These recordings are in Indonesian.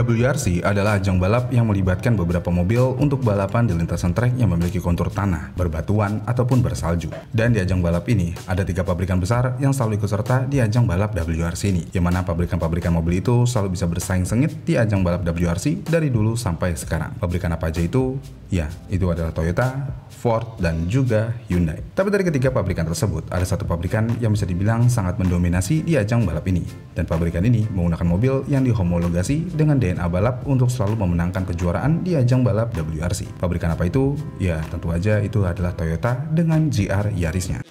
WRC adalah ajang balap yang melibatkan beberapa mobil untuk balapan di lintasan trek yang memiliki kontur tanah, berbatuan, ataupun bersalju. Dan di ajang balap ini, ada 3 pabrikan besar yang selalu ikut serta di ajang balap WRC ini, yang mana pabrikan-pabrikan mobil itu selalu bisa bersaing sengit di ajang balap WRC dari dulu sampai sekarang. Pabrikan apa aja itu? Ya, itu adalah Toyota, Ford, dan juga Hyundai. Tapi dari ketiga pabrikan tersebut, ada satu pabrikan yang bisa dibilang sangat mendominasi di ajang balap ini. Dan pabrikan ini menggunakan mobil yang dihomologasi dengan DNA balap untuk selalu memenangkan kejuaraan di ajang balap WRC. Pabrikan apa itu? Ya, tentu aja itu adalah Toyota dengan GR Yarisnya.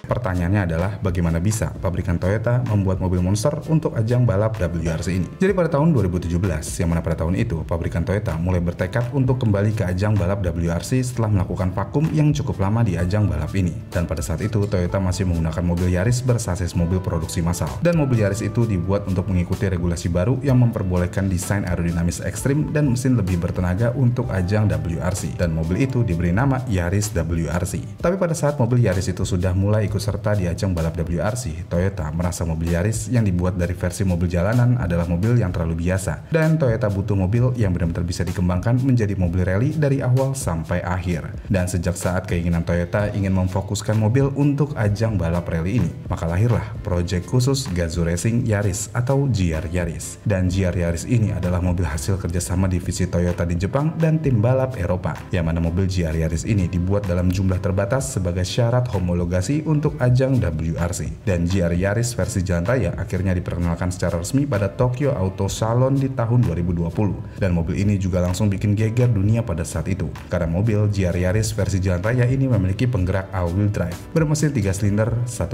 Pertanyaannya adalah bagaimana bisa pabrikan Toyota membuat mobil monster untuk ajang balap WRC ini. Jadi pada tahun 2017, yang mana pada tahun itu pabrikan Toyota mulai bertekad untuk kembali ke ajang balap WRC setelah melakukan vakum yang cukup lama di ajang balap ini. Dan pada saat itu Toyota masih menggunakan mobil Yaris bersasis mobil produksi massal. Dan mobil Yaris itu dibuat untuk mengikuti regulasi baru yang memperbolehkan desain aerodinamis ekstrim dan mesin lebih bertenaga untuk ajang WRC. Dan mobil itu diberi nama Yaris WRC. Tapi pada saat mobil Yaris itu sudah mulai ikut serta di ajang balap WRC, Toyota merasa mobil Yaris yang dibuat dari versi mobil jalanan adalah mobil yang terlalu biasa, dan Toyota butuh mobil yang benar-benar bisa dikembangkan menjadi mobil rally dari awal sampai akhir. Dan sejak saat keinginan Toyota ingin memfokuskan mobil untuk ajang balap rally ini, maka lahirlah proyek khusus Gazoo Racing Yaris atau GR Yaris. Dan GR Yaris ini adalah mobil hasil kerjasama divisi Toyota di Jepang dan tim balap Eropa, yang mana mobil GR Yaris ini dibuat dalam jumlah terbatas sebagai syarat homologasi untuk ajang WRC. Dan GR Yaris versi jalan raya akhirnya diperkenalkan secara resmi pada Tokyo Auto Salon di tahun 2020. Dan mobil ini juga langsung bikin geger dunia pada saat itu, karena mobil GR Yaris versi jalan raya ini memiliki penggerak all-wheel drive bermesin 3 silinder 1,6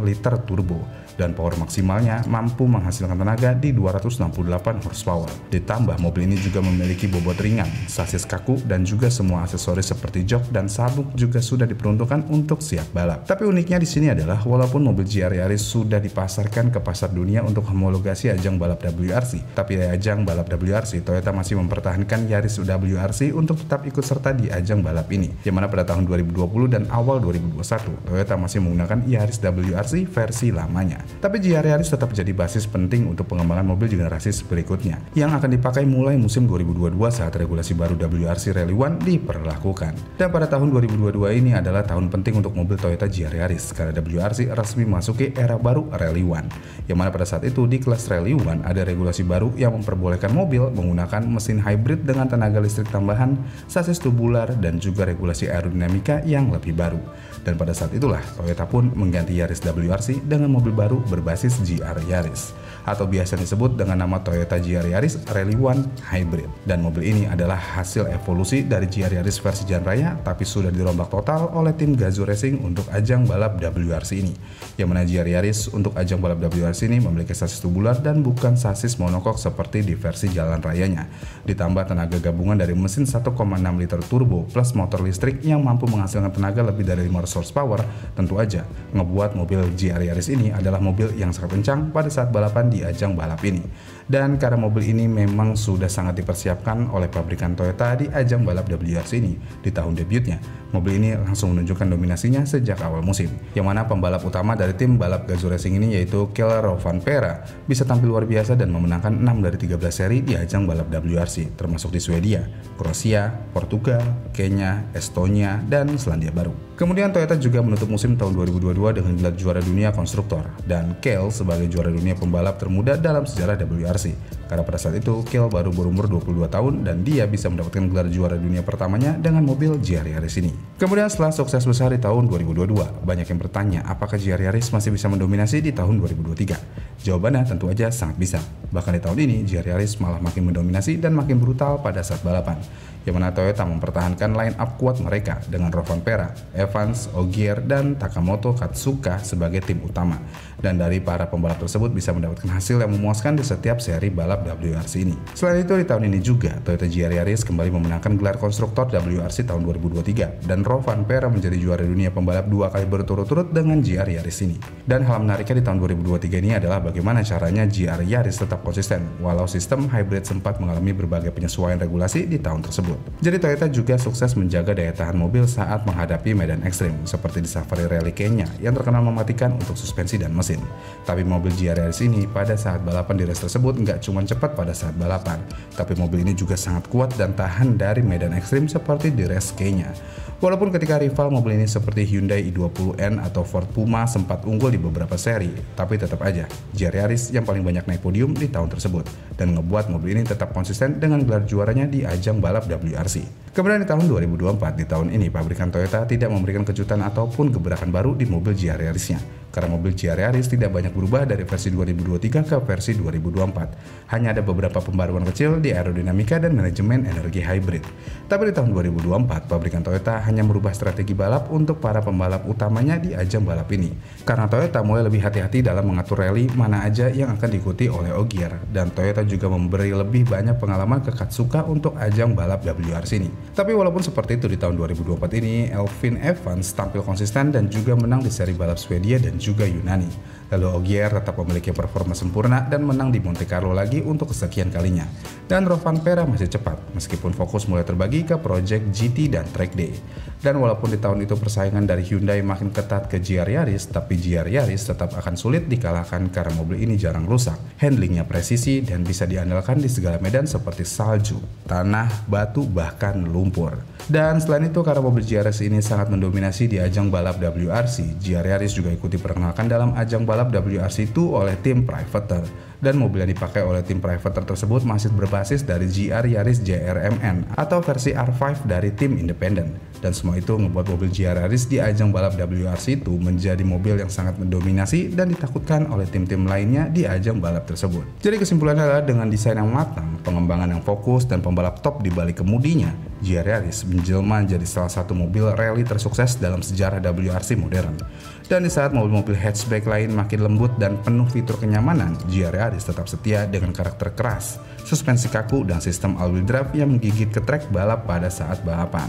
liter turbo, dan power maksimalnya mampu menghasilkan tenaga di 268 horsepower. Ditambah mobil ini juga memiliki bobot ringan, sasis kaku, dan juga semua aksesoris seperti jok dan sabuk juga sudah diperuntukkan untuk siap balap. Tapi uniknya di sini adalah walaupun mobil GR Yaris sudah dipasarkan ke pasar dunia untuk homologasi ajang balap WRC, tapi di ajang balap WRC Toyota masih mempertahankan Yaris WRC untuk tetap ikut serta di ajang balap ini. Yang mana pada tahun 2020 dan awal 2021 Toyota masih menggunakan Yaris WRC versi lamanya. Tapi GR Yaris tetap jadi basis penting untuk pengembangan mobil generasi berikutnya yang akan dipakai mulai musim 2022 saat regulasi baru WRC Rally One diperlakukan. Dan pada tahun 2022 ini adalah tahun penting untuk mobil Toyota GR Yaris karena WRC resmi memasuki era baru Rally One, yang mana pada saat itu di kelas Rally One ada regulasi baru yang memperbolehkan mobil menggunakan mesin hybrid dengan tenaga listrik tambahan, sasis tubular, dan juga regulasi aerodinamika yang lebih baru. Dan pada saat itulah Toyota pun mengganti Yaris WRC dengan mobil baru berbasis GR Yaris, atau biasa disebut dengan nama Toyota GR Yaris Rally One Hybrid. Dan mobil ini adalah hasil evolusi dari GR Yaris versi jalan raya, tapi sudah dirombak total oleh tim Gazoo Racing untuk ajang balap WRC ini. Yang mana GR Yaris untuk ajang balap WRC ini memiliki sasis tubular dan bukan sasis monokok seperti di versi jalan rayanya. Ditambah tenaga gabungan dari mesin 1,6 liter turbo plus motor listrik yang mampu menghasilkan tenaga lebih dari 500 horsepower, tentu aja ngebuat mobil GR Yaris ini adalah mobil yang sangat kencang pada saat balapan di ajang balap ini. Dan karena mobil ini memang sudah sangat dipersiapkan oleh pabrikan Toyota di ajang balap WRC ini di tahun debutnya, mobil ini langsung menunjukkan dominasinya sejak awal musim. Yang mana pembalap utama dari tim balap Gazoo Racing ini yaitu Kalle Rovanperä bisa tampil luar biasa dan memenangkan 6 dari 13 seri di ajang balap WRC, termasuk di Swedia, Kroasia, Portugal, Kenya, Estonia, dan Selandia Baru. Kemudian Toyota juga menutup musim tahun 2022 dengan gelar juara dunia konstruktor, dan Kalle sebagai juara dunia pembalap termuda dalam sejarah WRC. Karena pada saat itu Kalle baru berumur 22 tahun dan dia bisa mendapatkan gelar juara dunia pertamanya dengan mobil GR Yaris ini. Kemudian setelah sukses besar di tahun 2022, banyak yang bertanya apakah GR Yaris masih bisa mendominasi di tahun 2023? Jawabannya tentu aja sangat bisa. Bahkan di tahun ini GR Yaris malah makin mendominasi dan makin brutal pada saat balapan. Yang mana Toyota mempertahankan line up kuat mereka dengan Rovanperä, Evans, Ogier, dan Takamoto Katsuka sebagai tim utama. Dan dari para pembalap tersebut bisa mendapatkan hasil yang memuaskan di setiap seri balap WRC ini. Selain itu di tahun ini juga Toyota GR Yaris kembali memenangkan gelar konstruktor WRC tahun 2023 dan Rovanperä menjadi juara dunia pembalap 2 kali berturut-turut dengan GR Yaris ini. Dan hal menariknya di tahun 2023 ini adalah bagaimana caranya GR Yaris tetap konsisten walau sistem hybrid sempat mengalami berbagai penyesuaian regulasi di tahun tersebut. Jadi Toyota juga sukses menjaga daya tahan mobil saat menghadapi medan ekstrim seperti di Safari Rally Kenya yang terkenal mematikan untuk suspensi dan mesin. Tapi mobil GR Yaris ini pada saat balapan di race tersebut nggak cuma cepat pada saat balapan, tapi mobil ini juga sangat kuat dan tahan dari medan ekstrim seperti di race Kenya. Walaupun ketika rival mobil ini seperti Hyundai i20N atau Ford Puma sempat unggul di beberapa seri, tapi tetap aja GR Yaris yang paling banyak naik podium di tahun tersebut dan ngebuat mobil ini tetap konsisten dengan gelar juaranya di ajang balap WRC. Kemudian di tahun 2024, di tahun ini pabrikan Toyota tidak memberikan kejutan ataupun gebrakan baru di mobil GR Yarisnya. Karena mobil GR Yaris tidak banyak berubah dari versi 2023 ke versi 2024. Hanya ada beberapa pembaruan kecil di aerodinamika dan manajemen energi hybrid. Tapi di tahun 2024, pabrikan Toyota hanya merubah strategi balap untuk para pembalap utamanya di ajang balap ini. Karena Toyota mulai lebih hati-hati dalam mengatur rally mana aja yang akan diikuti oleh Ogier. Dan Toyota juga memberi lebih banyak pengalaman ke Katsuka untuk ajang balap WRC ini. Tapi walaupun seperti itu, di tahun 2024 ini, Elfyn Evans tampil konsisten dan juga menang di seri balap Swedia dan juga Yunani. Lalu Ogier tetap memiliki performa sempurna dan menang di Monte Carlo lagi untuk kesekian kalinya. Dan Rovanpera masih cepat, meskipun fokus mulai terbagi ke Project GT dan Track Day. Dan walaupun di tahun itu persaingan dari Hyundai makin ketat ke GR Yaris, tapi GR Yaris tetap akan sulit dikalahkan karena mobil ini jarang rusak, handlingnya presisi dan bisa diandalkan di segala medan seperti salju, tanah, batu, bahkan lumpur. Dan selain itu, karena mobil GR Yaris ini sangat mendominasi di ajang balap WRC, GR Yaris juga ikut diperkenalkan dalam ajang balap WRC 2 oleh tim Privateer. Dan mobil yang dipakai oleh tim Privateer tersebut masih berbasis dari GR Yaris JRMN atau versi R5 dari tim independen. Dan semua itu membuat mobil GR Yaris di ajang balap WRC itu menjadi mobil yang sangat mendominasi dan ditakutkan oleh tim-tim lainnya di ajang balap tersebut. Jadi kesimpulannya adalah dengan desain yang matang, pengembangan yang fokus, dan pembalap top di balik kemudinya, GR Yaris menjelma menjadi salah satu mobil rally tersukses dalam sejarah WRC modern. Dan di saat mobil-mobil hatchback lain makin lembut dan penuh fitur kenyamanan, GR Yaris tetap setia dengan karakter keras, suspensi kaku, dan sistem all-wheel drive yang menggigit ke trek balap pada saat balapan.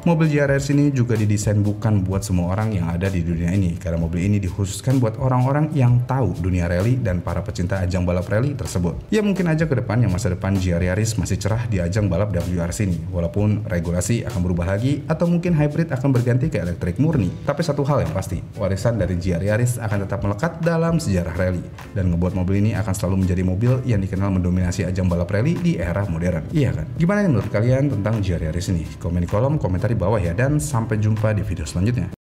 Mobil GR Yaris ini juga didesain bukan buat semua orang yang ada di dunia ini, karena mobil ini dikhususkan buat orang-orang yang tahu dunia rally dan para pecinta ajang balap rally tersebut. Ya mungkin aja ke depannya masa depan GR Yaris masih cerah di ajang balap WRC ini, walaupun regulasi akan berubah lagi atau mungkin hybrid akan berganti ke elektrik murni. Tapi satu hal yang pasti, warisan dari GR Yaris akan tetap melekat dalam sejarah rally dan ngebuat mobil ini akan selalu menjadi mobil yang dikenal mendominasi ajang balap rally di era modern. Iya kan? Gimana nih menurut kalian tentang GR Yaris ini? Komen di kolom komentar di bawah ya, dan sampai jumpa di video selanjutnya.